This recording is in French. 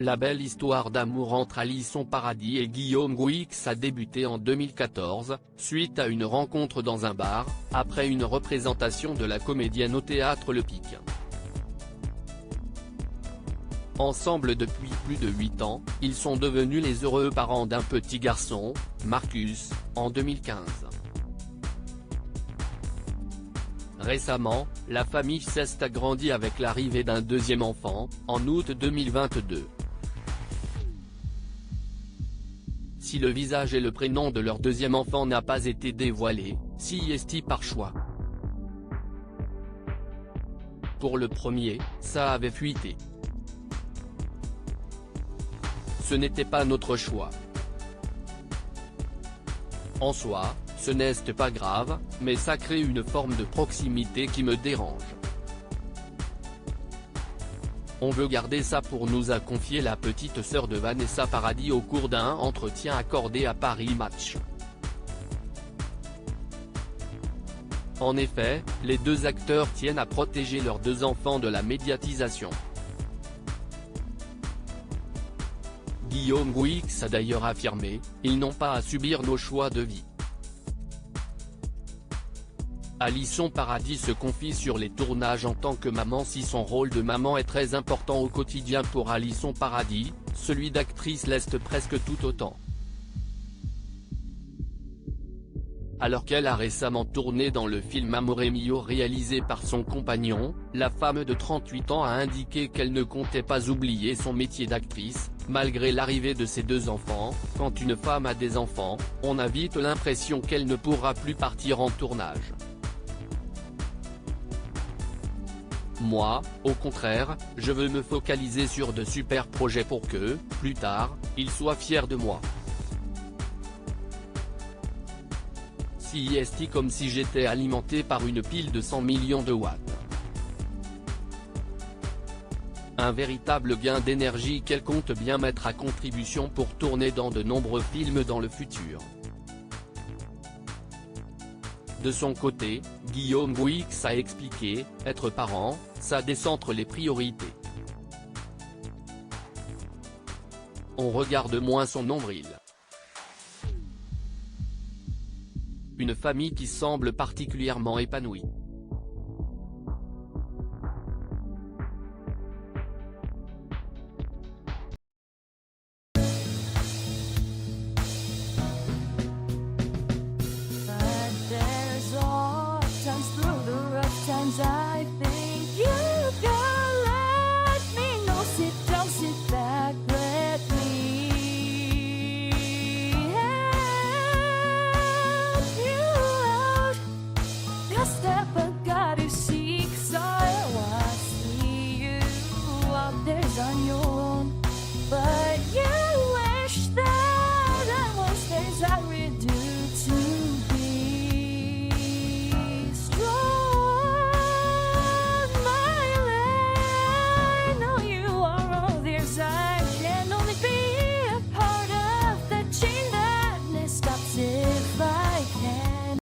La belle histoire d'amour entre Alison Paradis et Guillaume Gouix a débuté en 2014, suite à une rencontre dans un bar, après une représentation de la comédienne au théâtre Le Pic. Ensemble depuis plus de 8 ans, ils sont devenus les heureux parents d'un petit garçon, Marcus, en 2015. Récemment, la famille s'est agrandie avec l'arrivée d'un deuxième enfant, en août 2022. Si le visage et le prénom de leur deuxième enfant n'a pas été dévoilé, si est par choix. Pour le premier, ça avait fuité. Ce n'était pas notre choix. En soi, ce n'est pas grave, mais ça crée une forme de proximité qui me dérange. On veut garder ça pour nous, a confié la petite sœur de Vanessa Paradis au cours d'un entretien accordé à Paris Match. En effet, les deux acteurs tiennent à protéger leurs deux enfants de la médiatisation. Guillaume Gouix a d'ailleurs affirmé « Ils n'ont pas à subir nos choix de vie ». Alison Paradis se confie sur les tournages en tant que maman. Si son rôle de maman est très important au quotidien pour Alison Paradis, celui d'actrice l'est presque tout autant. Alors qu'elle a récemment tourné dans le film Amore Mio réalisé par son compagnon, la femme de 38 ans a indiqué qu'elle ne comptait pas oublier son métier d'actrice, malgré l'arrivée de ses deux enfants. Quand une femme a des enfants, on a vite l'impression qu'elle ne pourra plus partir en tournage. Moi, au contraire, je veux me focaliser sur de super projets pour que, plus tard, ils soient fiers de moi. Si est comme si j'étais alimenté par une pile de 100 millions de watts. Un véritable gain d'énergie qu'elle compte bien mettre à contribution pour tourner dans de nombreux films dans le futur. De son côté, Guillaume Gouix a expliqué « Être parent, ça décentre les priorités. On regarde moins son nombril. Une famille qui semble particulièrement épanouie.